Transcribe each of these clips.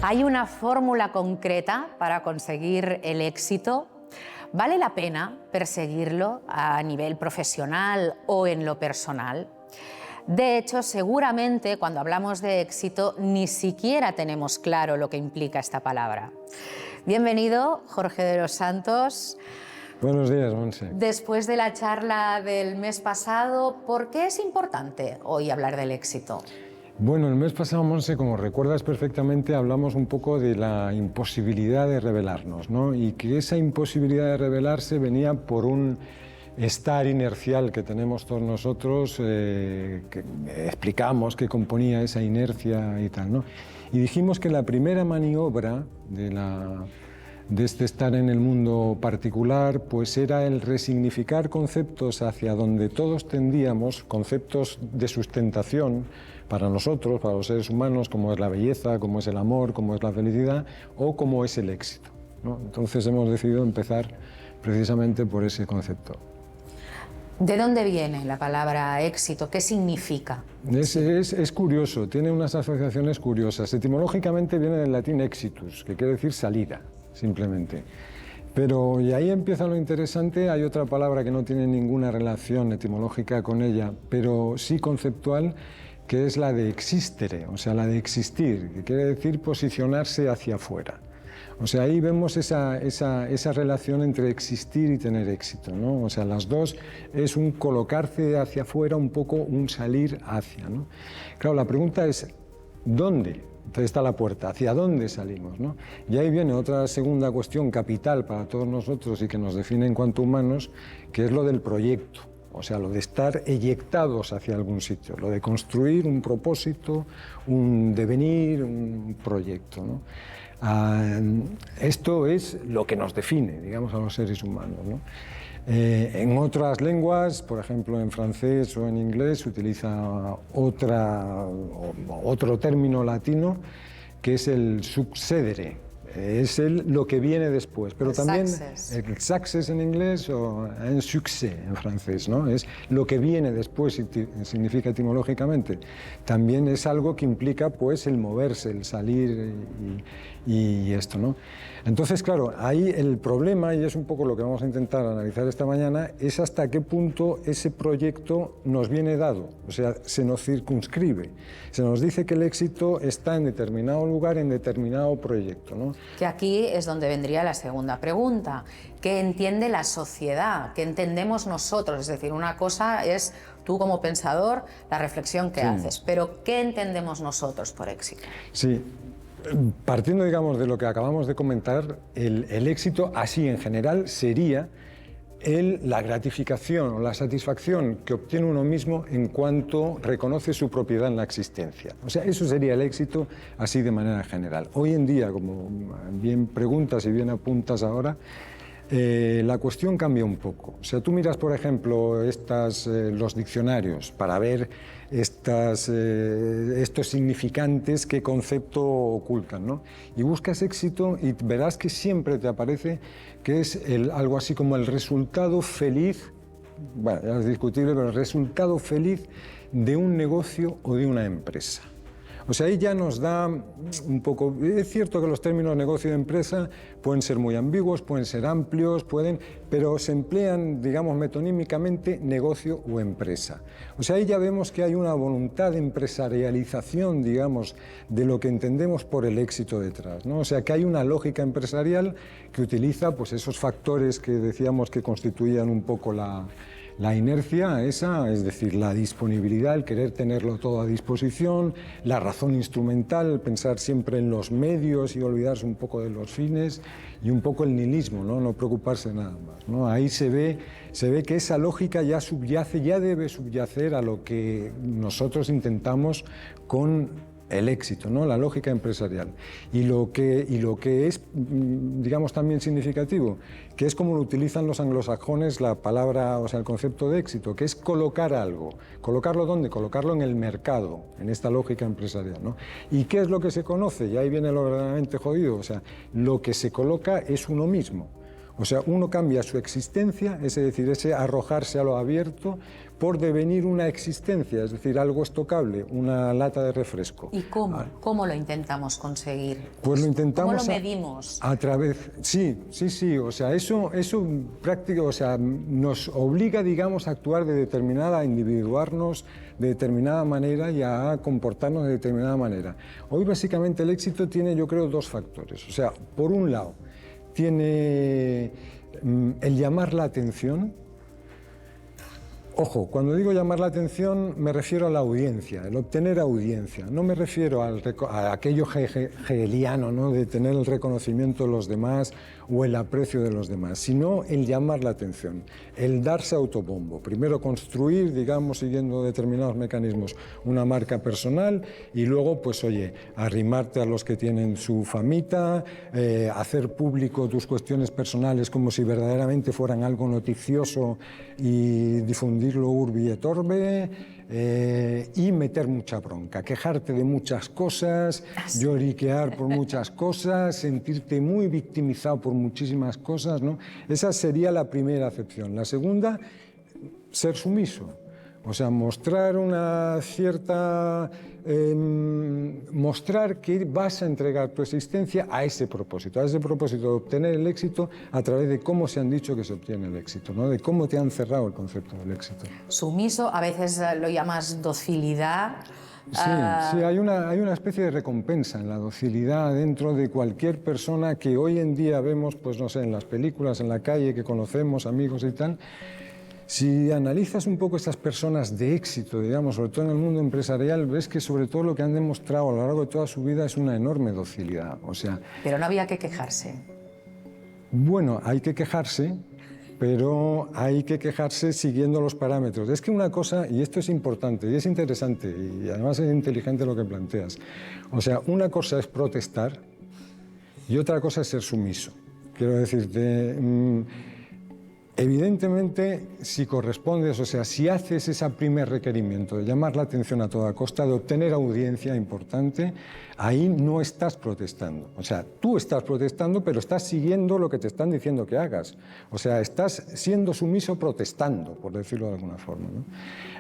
¿Hay una fórmula concreta para conseguir el éxito? ¿Vale la pena perseguirlo a nivel profesional o en lo personal? De hecho, seguramente cuando hablamos de éxito ni siquiera tenemos claro lo que implica esta palabra. Bienvenido, Jorge de los Santos. Buenos días, Monse. Después de la charla del mes pasado, ¿por qué es importante hoy hablar del éxito? Bueno, el mes pasado, Monse, como recuerdas perfectamente, hablamos un poco de la imposibilidad de revelarnos, ¿no? Y que esa imposibilidad de revelarse venía por un estar inercial que tenemos todos nosotros, que explicamos qué componía esa inercia y tal, ¿no? Y dijimos que la primera maniobra de este estar en el mundo particular, pues era el resignificar conceptos hacia donde todos tendíamos, conceptos de sustentación para nosotros, para los seres humanos, como es la belleza, como es el amor, como es la felicidad o como es el éxito, ¿no? Entonces hemos decidido empezar precisamente por ese concepto. ¿De dónde viene la palabra éxito? ¿Qué significa? Es curioso, tiene unas asociaciones curiosas. Etimológicamente viene del latín exitus, que quiere decir salida, simplemente. Pero, y ahí empieza lo interesante, hay otra palabra que no tiene ninguna relación etimológica con ella, pero sí conceptual, que es la de existere, o sea, la de existir, que quiere decir posicionarse hacia afuera. O sea, ahí vemos esa relación entre existir y tener éxito, ¿no? O sea, las dos es un colocarse hacia afuera, un poco un salir hacia, ¿no? Claro, la pregunta es, ¿dónde? Entonces está la puerta, ¿hacia dónde salimos, ¿no? Y ahí viene otra segunda cuestión capital para todos nosotros y que nos define en cuanto humanos, que es lo del proyecto. O sea, lo de estar eyectados hacia algún sitio, lo de construir un propósito, un devenir, un proyecto, ¿no? Esto es lo que nos define, digamos, a los seres humanos, ¿no? En otras lenguas, por ejemplo en francés o en inglés, se utiliza otro término latino que es el succedere. Es lo que viene después, pero el también el success en inglés o un succès en francés, ¿no? Es lo que viene después, significa etimológicamente. También es algo que implica pues el moverse, el salir y esto, ¿no? Entonces, claro, ahí el problema, y es un poco lo que vamos a intentar analizar esta mañana, es hasta qué punto ese proyecto nos viene dado, o sea, se nos circunscribe, se nos dice que el éxito está en determinado lugar, en determinado proyecto, ¿no? Que aquí es donde vendría la segunda pregunta. ¿Qué entiende la sociedad? ¿Qué entendemos nosotros? Es decir, una cosa es tú como pensador, la reflexión que haces, pero ¿qué entendemos nosotros por éxito? Sí. Partiendo, digamos, de lo que acabamos de comentar, el éxito, así en general, sería la gratificación o la satisfacción que obtiene uno mismo en cuanto reconoce su propiedad en la existencia. O sea, eso sería el éxito así de manera general. Hoy en día, como bien preguntas y bien apuntas ahora, la cuestión cambia un poco. O sea, tú miras, por ejemplo, los diccionarios para ver estos significantes, qué concepto ocultan, ¿no? Y buscas éxito y verás que siempre te aparece que es algo así como el resultado feliz, bueno, ya es discutible, pero el resultado feliz de un negocio o de una empresa. O sea, ahí ya nos da un poco... Es cierto que los términos negocio y empresa pueden ser muy ambiguos, pueden ser amplios, pero se emplean, digamos, metonímicamente negocio o empresa. O sea, ahí ya vemos que hay una voluntad de empresarialización, digamos, de lo que entendemos por el éxito detrás, ¿no? O sea, que hay una lógica empresarial que utiliza pues, esos factores que decíamos que constituían un poco la inercia esa, es decir, la disponibilidad, el querer tenerlo todo a disposición, la razón instrumental, el pensar siempre en los medios y olvidarse un poco de los fines y un poco el nihilismo, no preocuparse nada más, ¿no? Ahí se ve que esa lógica ya debe subyacer a lo que nosotros intentamos con el éxito, ¿no? La lógica empresarial. Y lo que es, digamos, también significativo, que es como lo utilizan los anglosajones la palabra, o sea, el concepto de éxito, que es colocar algo. ¿Colocarlo dónde? Colocarlo en el mercado, en esta lógica empresarial, ¿no? ¿Y qué es lo que se conoce? Y ahí viene lo verdaderamente jodido. O sea, lo que se coloca es uno mismo. O sea, uno cambia su existencia, es decir, ese arrojarse a lo abierto, por devenir una existencia, es decir, algo estocable, una lata de refresco. ¿Y cómo? ¿Cómo lo intentamos conseguir? Pues lo intentamos... ¿Cómo lo medimos? A través... Sí, o sea, eso práctico, o sea, nos obliga, digamos, a actuar de determinada, a individuarnos de determinada manera y a comportarnos de determinada manera. Hoy, básicamente, el éxito tiene, yo creo, dos factores. O sea, por un lado, tiene el llamar la atención. Ojo, cuando digo llamar la atención me refiero a la audiencia, el obtener audiencia. No me refiero a aquello hegeliano, ¿no?, de tener el reconocimiento de los demás o el aprecio de los demás, sino el llamar la atención, el darse autobombo. Primero construir, digamos, siguiendo determinados mecanismos, una marca personal y luego, pues oye, arrimarte a los que tienen su famita, hacer público tus cuestiones personales como si verdaderamente fueran algo noticioso y difundirlo urbi et orbe, y meter mucha bronca, quejarte de muchas cosas, lloriquear por muchas cosas, sentirte muy victimizado por muchísimas cosas, ¿no? Esa sería la primera acepción. La segunda, ser sumiso. O sea, mostrar una cierta... mostrar que vas a entregar tu existencia a ese propósito de obtener el éxito a través de cómo se han dicho que se obtiene el éxito, ¿no?, de cómo te han cerrado el concepto del éxito. Sumiso, a veces lo llamas docilidad. Sí, hay una especie de recompensa en la docilidad dentro de cualquier persona que hoy en día vemos, pues no sé, en las películas, en la calle, que conocemos, amigos y tal. Si analizas un poco estas personas de éxito, digamos, sobre todo en el mundo empresarial, ves que sobre todo lo que han demostrado a lo largo de toda su vida es una enorme docilidad. O sea, pero no había que quejarse. Bueno, hay que quejarse, pero hay que quejarse siguiendo los parámetros. Es que una cosa, y esto es importante y es interesante, y además es inteligente lo que planteas, o sea, una cosa es protestar y otra cosa es ser sumiso. Quiero decirte... evidentemente, si correspondes, o sea, si haces ese primer requerimiento de llamar la atención a toda costa, de obtener audiencia importante, ahí no estás protestando. O sea, tú estás protestando, pero estás siguiendo lo que te están diciendo que hagas. O sea, estás siendo sumiso protestando, por decirlo de alguna forma, ¿no?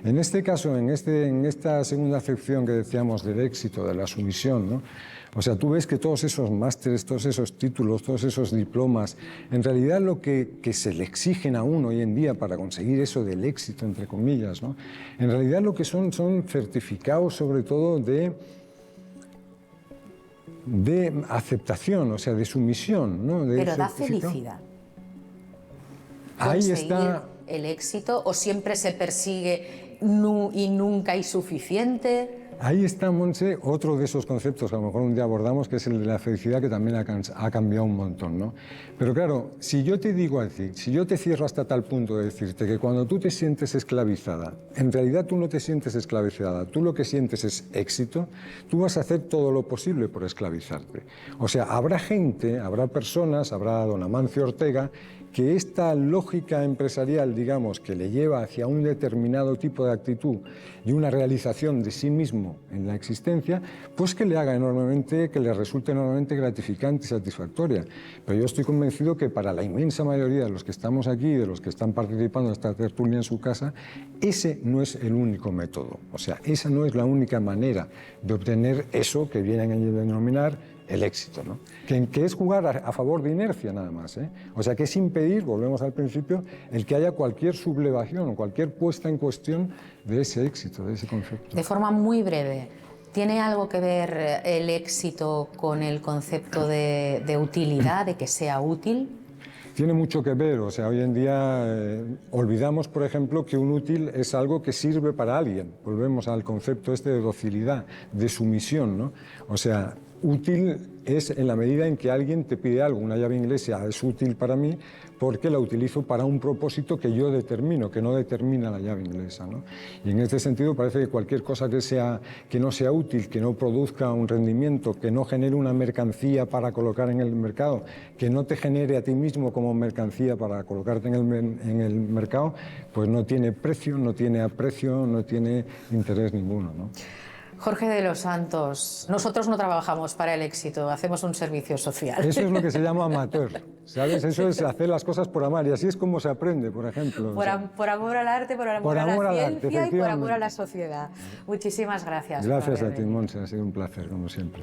En este caso, en esta segunda acepción que decíamos del éxito, de la sumisión, ¿no?, o sea, tú ves que todos esos másteres, todos esos títulos, todos esos diplomas, en realidad lo que se le exigen a uno hoy en día para conseguir eso del éxito, entre comillas, ¿no?, en realidad lo que son certificados sobre todo de aceptación, o sea, de sumisión, ¿no? Pero da felicidad. Ahí está el éxito, o siempre se persigue y nunca hay suficiente. Ahí está, Montse, otro de esos conceptos que a lo mejor un día abordamos, que es el de la felicidad, que también ha cambiado un montón, ¿no? Pero claro, si yo te digo a ti, si yo te cierro hasta tal punto de decirte que cuando tú te sientes esclavizada, en realidad tú no te sientes esclavizada, tú lo que sientes es éxito, tú vas a hacer todo lo posible por esclavizarte. O sea, habrá gente, habrá personas, habrá don Amancio Ortega, que esta lógica empresarial, digamos, que le lleva hacia un determinado tipo de actitud y una realización de sí mismo en la existencia, pues que le haga enormemente, que le resulte enormemente gratificante y satisfactoria. Pero yo estoy convencido que para la inmensa mayoría de los que estamos aquí, de los que están participando en esta tertulia en su casa, ese no es el único método. O sea, esa no es la única manera de obtener eso que vienen a denominar el éxito, ¿no? Que es jugar a favor de inercia nada más, ¿eh? O sea, que es impedir, volvemos al principio, el que haya cualquier sublevación o cualquier puesta en cuestión de ese éxito, de ese concepto. De forma muy breve, ¿tiene algo que ver el éxito con el concepto de utilidad, de que sea útil? Tiene mucho que ver, o sea, hoy en día olvidamos, por ejemplo, que un útil es algo que sirve para alguien. Volvemos al concepto este de docilidad, de sumisión, ¿no? O sea, útil es en la medida en que alguien te pide algo. Una llave inglesa es útil para mí porque la utilizo para un propósito que yo determino, que no determina la llave inglesa, ¿no? Y en este sentido parece que cualquier cosa que no sea útil, que no produzca un rendimiento, que no genere una mercancía para colocar en el mercado, que no te genere a ti mismo como mercancía para colocarte en el mercado, pues no tiene precio, no tiene aprecio, no tiene interés ninguno, ¿no? Jorge de los Santos, nosotros no trabajamos para el éxito, hacemos un servicio social. Eso es lo que se llama amateur, ¿sabes? Eso es hacer las cosas por amar y así es como se aprende, por ejemplo. Por amor al arte, por amor a la ciencia y por amor a la sociedad. Muchísimas gracias. Gracias a ti, Montse, ha sido un placer, como siempre.